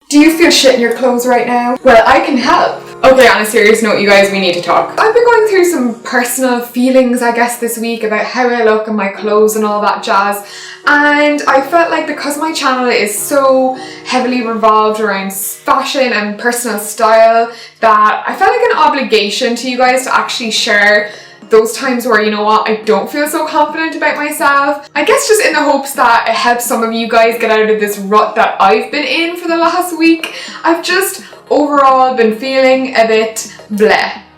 Do you feel shit in your clothes right now? Well, I can help. Okay, on a serious note, you guys, we need to talk. I've been going through some personal feelings, I guess, this week about how I look and my clothes and all that jazz. And I felt like because my channel is so heavily revolved around fashion and personal style, that I felt like an obligation to you guys to actually share those times where, you know what, I don't feel so confident about myself. I guess just in the hopes that it helps some of you guys get out of this rut that I've been in for the last week. I've just overall been feeling a bit bleh.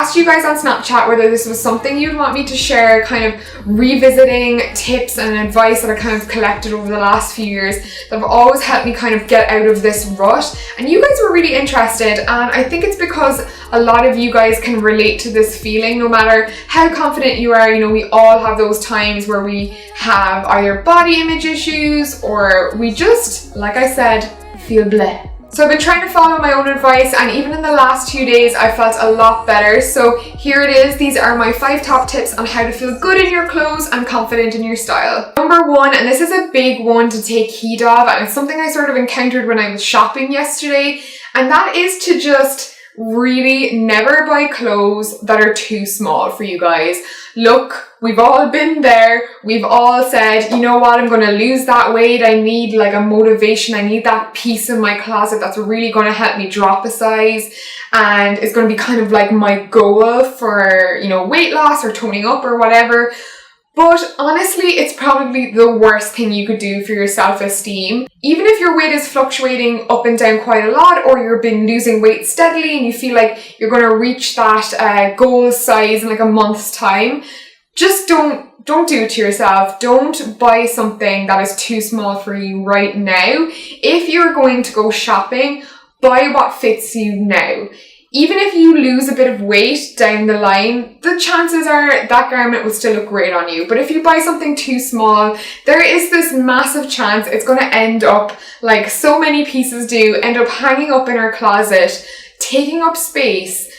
I asked you guys on Snapchat whether this was something you'd want me to share, kind of revisiting tips and advice that I kind of collected over the last few years that have always helped me kind of get out of this rut. And you guys were really interested, and I think it's because a lot of you guys can relate to this feeling. No matter how confident you are, you know, we all have those times where we have either body image issues or we just, like I said, feel bleh. So I've been trying to follow my own advice, and even in the last 2 days I felt a lot better. So here it is. These are my 5 top tips on how to feel good in your clothes and confident in your style. Number 1, and this is a big one to take heed of, and it's something I sort of encountered when I was shopping yesterday, and that is to just really never buy clothes that are too small for you guys. Look, we've all been there. We've all said, you know what, I'm going to lose that weight. I need like a motivation. I need that piece in my closet that's really going to help me drop a size. And it's going to be kind of like my goal for, you know, weight loss or toning up or whatever. But honestly, it's probably the worst thing you could do for your self-esteem. Even if your weight is fluctuating up and down quite a lot, or you've been losing weight steadily and you feel like you're going to reach that goal size in like a month's time, just don't do it to yourself. Don't buy something that is too small for you right now. If you're going to go shopping, buy what fits you now. Even if you lose a bit of weight down the line, the chances are that garment will still look great on you. But if you buy something too small, there is this massive chance it's going to end up, like so many pieces do, end up hanging up in our closet, taking up space,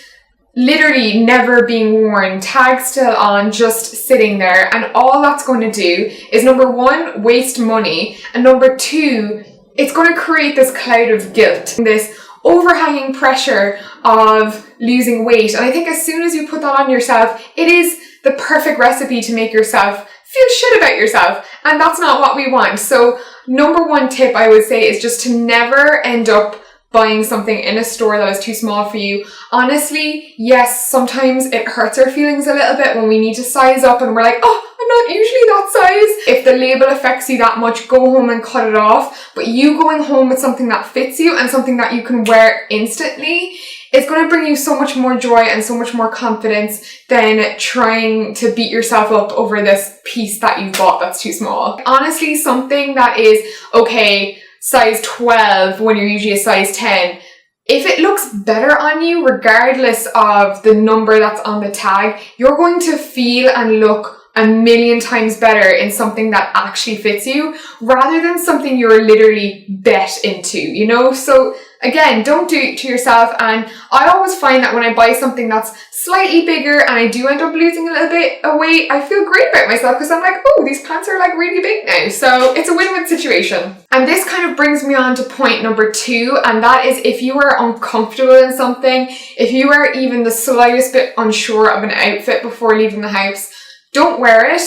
literally never being worn, tags still on, just sitting there. And all that's going to do is, number 1, waste money, and number 2, it's going to create this cloud of guilt, this overhanging pressure of losing weight. And I think as soon as you put that on yourself, it is the perfect recipe to make yourself feel shit about yourself, and that's not what we want. So number 1 tip I would say is just to never end up buying something in a store that is too small for you. Honestly, yes, sometimes it hurts our feelings a little bit when we need to size up and we're like, oh, I'm not usually that size. If the label affects you that much, go home and cut it off. But you going home with something that fits you and something that you can wear instantly, it's going to bring you so much more joy and so much more confidence than trying to beat yourself up over this piece that you bought that's too small. Honestly, something that is, okay, size 12 when you're usually a size 10, if it looks better on you, regardless of the number that's on the tag, you're going to feel and look a million times better in something that actually fits you, rather than something you're literally bet into, you know? So again, don't do it to yourself. And I always find that when I buy something that's slightly bigger and I do end up losing a little bit of weight, I feel great about myself because I'm like, oh, these pants are like really big now. So it's a win-win situation. And this kind of brings me on to point number 2, and that is, if you are uncomfortable in something, if you are even the slightest bit unsure of an outfit before leaving the house, don't wear it.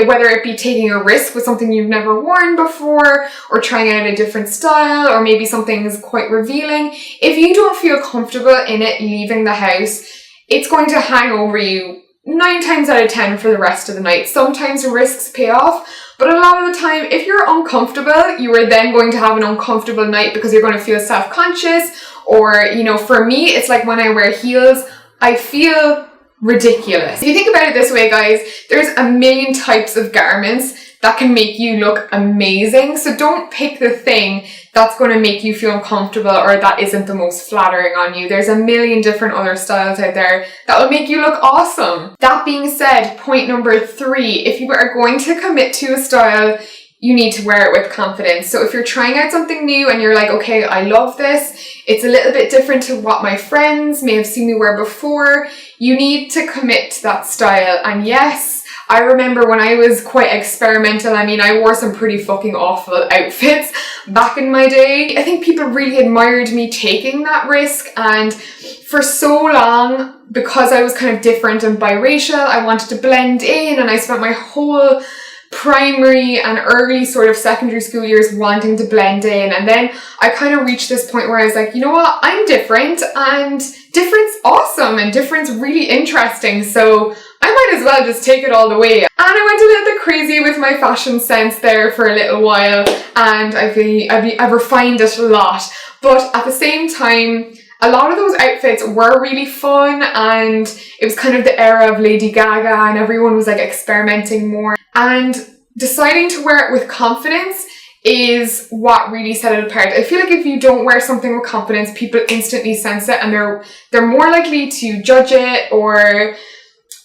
Whether it be taking a risk with something you've never worn before, or trying out a different style, or maybe something is quite revealing. If you don't feel comfortable in it leaving the house, it's going to hang over you 9 times out of 10 for the rest of the night. Sometimes risks pay off, but a lot of the time, if you're uncomfortable, you are then going to have an uncomfortable night because you're going to feel self-conscious. Or, you know, for me, it's like when I wear heels, I feel ridiculous. If you think about it this way, guys, there's a million types of garments that can make you look amazing. So don't pick the thing that's going to make you feel uncomfortable or that isn't the most flattering on you. There's a million different other styles out there that will make you look awesome. That being said, point number 3, if you are going to commit to a style, you need to wear it with confidence. So if you're trying out something new and you're like, okay, I love this, it's a little bit different to what my friends may have seen me wear before, you need to commit to that style. And yes, I remember when I was quite experimental, I mean, I wore some pretty fucking awful outfits back in my day. I think people really admired me taking that risk, and for so long, because I was kind of different and biracial, I wanted to blend in, and I spent my whole primary and early sort of secondary school years wanting to blend in. And then I kind of reached this point where I was like, you know what, I'm different, and different's awesome, and different's really interesting, so I might as well just take it all the way. And I went a little bit crazy with my fashion sense there for a little while, and I've refined it a lot. But at the same time, a lot of those outfits were really fun, and it was kind of the era of Lady Gaga, and everyone was like experimenting more. And deciding to wear it with confidence is what really set it apart. I feel like if you don't wear something with confidence, people instantly sense it, and they're more likely to judge it, or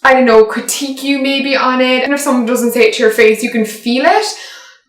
I don't know, critique you maybe on it. And if someone doesn't say it to your face, you can feel it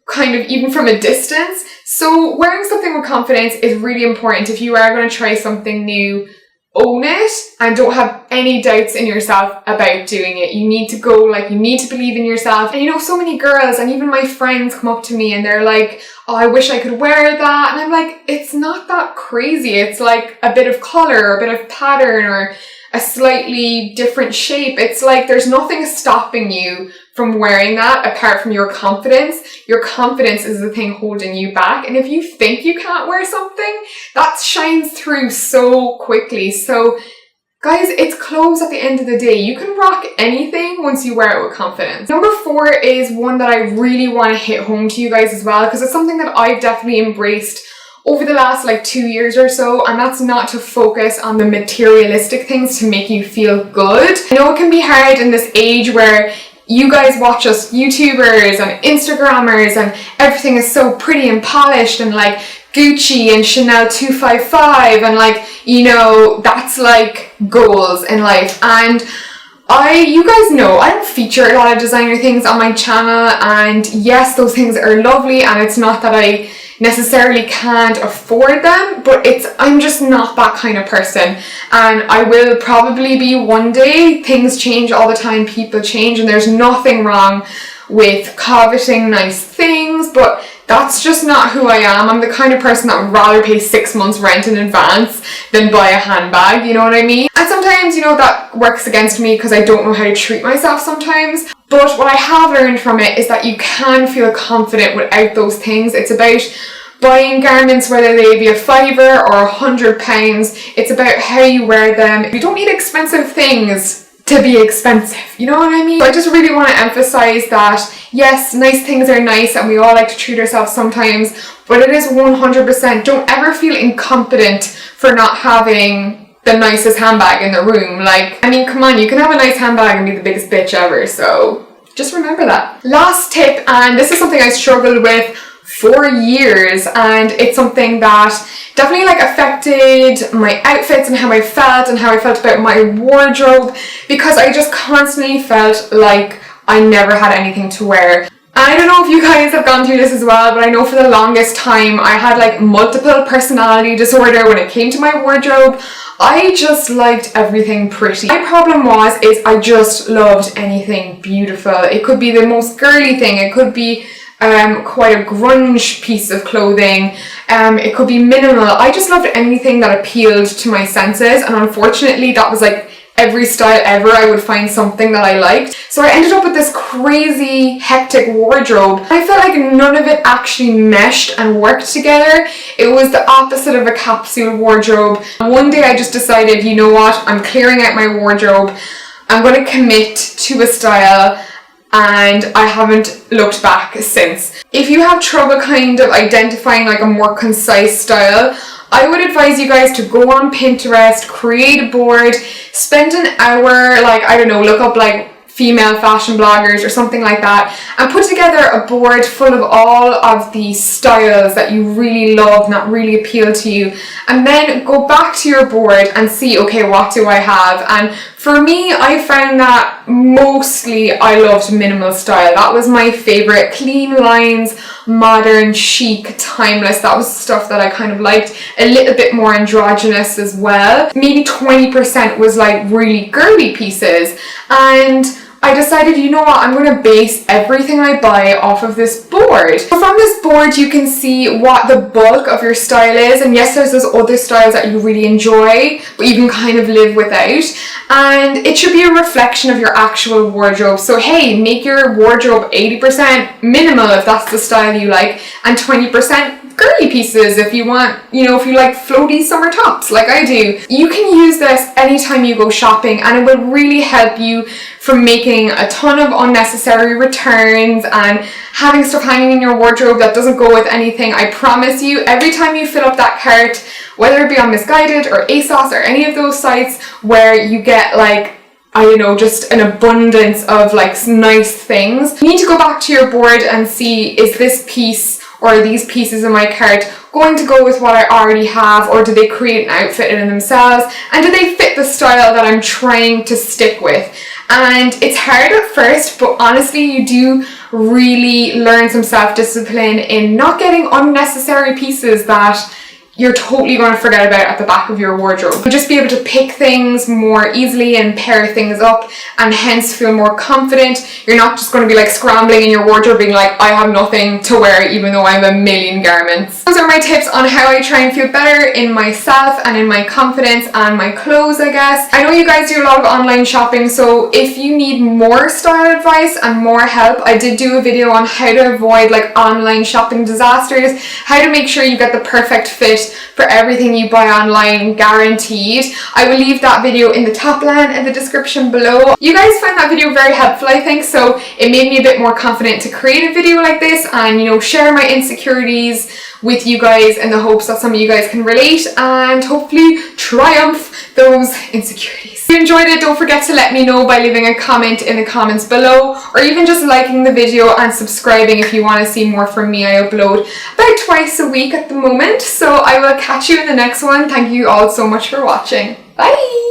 kind of even from a distance. So wearing something with confidence is really important. If you are going to try something new, own it and don't have any doubts in yourself about doing it. You need to go, like, you need to believe in yourself. And you know, so many girls and even my friends come up to me and they're like, oh, I wish I could wear that. And I'm like, it's not that crazy. It's like a bit of color, a bit of pattern, or a slightly different shape. It's like there's nothing stopping you from wearing that apart from your confidence. Your confidence is the thing holding you back. And if you think you can't wear something, that shines through so quickly. So guys, it's clothes at the end of the day. You can rock anything once you wear it with confidence. Number 4 is one that I really want to hit home to you guys as well, because it's something that I've definitely embraced over the last 2 years or so, and that's not to focus on the materialistic things to make you feel good. I know it can be hard in this age where you guys watch us YouTubers and Instagrammers and everything is so pretty and polished and like Gucci and Chanel 255 and you know, that's like goals in life. And you guys know I don't feature a lot of designer things on my channel, and yes, those things are lovely, and it's not that I necessarily can't afford them, but I'm just not that kind of person, and I will probably be one day. Things change all the time, people change, and there's nothing wrong with coveting nice things, but that's just not who I am. I'm the kind of person that would rather pay 6 months rent in advance than buy a handbag, you know what I mean? And sometimes, you know, that works against me because I don't know how to treat myself sometimes. But what I have learned from it is that you can feel confident without those things. It's about buying garments, whether they be a £5 or £100. It's about how you wear them. You don't need expensive things to be expensive, you know what I mean? So I just really want to emphasize that yes, nice things are nice and we all like to treat ourselves sometimes, but it is 100%, don't ever feel incompetent for not having the nicest handbag in the room. I mean, come on, you can have a nice handbag and be the biggest bitch ever, so just remember that. Last tip, and this is something I struggled with for years, and it's something that definitely affected my outfits and how I felt about my wardrobe, because I just constantly felt like I never had anything to wear. I don't know if you guys have gone through this as well, but I know for the longest time I had multiple personality disorder when it came to my wardrobe. I just liked everything pretty. My problem is I just loved anything beautiful. It could be the most girly thing, it could be quite a grunge piece of clothing, it could be minimal. I just loved anything that appealed to my senses, and unfortunately that was every style ever. I would find something that I liked. So I ended up with this crazy hectic wardrobe. I felt like none of it actually meshed and worked together. It was the opposite of a capsule wardrobe. And one day I just decided, you know what, I'm clearing out my wardrobe, I'm going to commit to a style, and I haven't looked back since. If you have trouble kind of identifying a more concise style, I would advise you guys to go on Pinterest, create a board, spend an hour, I don't know, look up female fashion bloggers or something like that, and put together a board full of all of the styles that you really love and that really appeal to you, and then go back to your board and see, okay, what do I have? And for me, I found that mostly I loved minimal style. That was my favorite. Clean lines, modern, chic, timeless. That was stuff that I kind of liked. A little bit more androgynous as well. Maybe 20% was really girly pieces. And I decided, you know what, I'm going to base everything I buy off of this board. So from this board you can see what the bulk of your style is, and yes, there's those other styles that you really enjoy but you can kind of live without, and it should be a reflection of your actual wardrobe. So hey, make your wardrobe 80% minimal if that's the style you like, and 20% girly pieces if you want, you know, if you like floaty summer tops like I do. You can use this anytime you go shopping, and it will really help you from making a ton of unnecessary returns and having stuff hanging in your wardrobe that doesn't go with anything. I promise you, every time you fill up that cart, whether it be on Missguided or ASOS or any of those sites where you get like, I don't know, just an abundance of like nice things, you need to go back to your board and see, is this piece or these pieces in my cart going to go with what I already have, or do they create an outfit in themselves, and do they fit the style that I'm trying to stick with? And it's hard at first, but honestly you do really learn some self-discipline in not getting unnecessary pieces that you're totally going to forget about at the back of your wardrobe. You'll just be able to pick things more easily and pair things up, and hence feel more confident. You're not just going to be like scrambling in your wardrobe being like, I have nothing to wear even though I have a million garments. Those are my tips on how I try and feel better in myself and in my confidence and my clothes, I guess. I know you guys do a lot of online shopping, so if you need more style advice and more help, I did do a video on how to avoid like online shopping disasters, how to make sure you get the perfect fit for everything you buy online, guaranteed. I will leave that video in the top line in the description below. You guys found that video very helpful, I think, so it made me a bit more confident to create a video like this and, you know, share my insecurities with you guys in the hopes that some of you guys can relate and hopefully triumph those insecurities. If you enjoyed it, don't forget to let me know by leaving a comment in the comments below, or even just liking the video and subscribing if you want to see more from me. I upload about twice a week at the moment, so I will catch you in the next one. Thank you all so much for watching. Bye!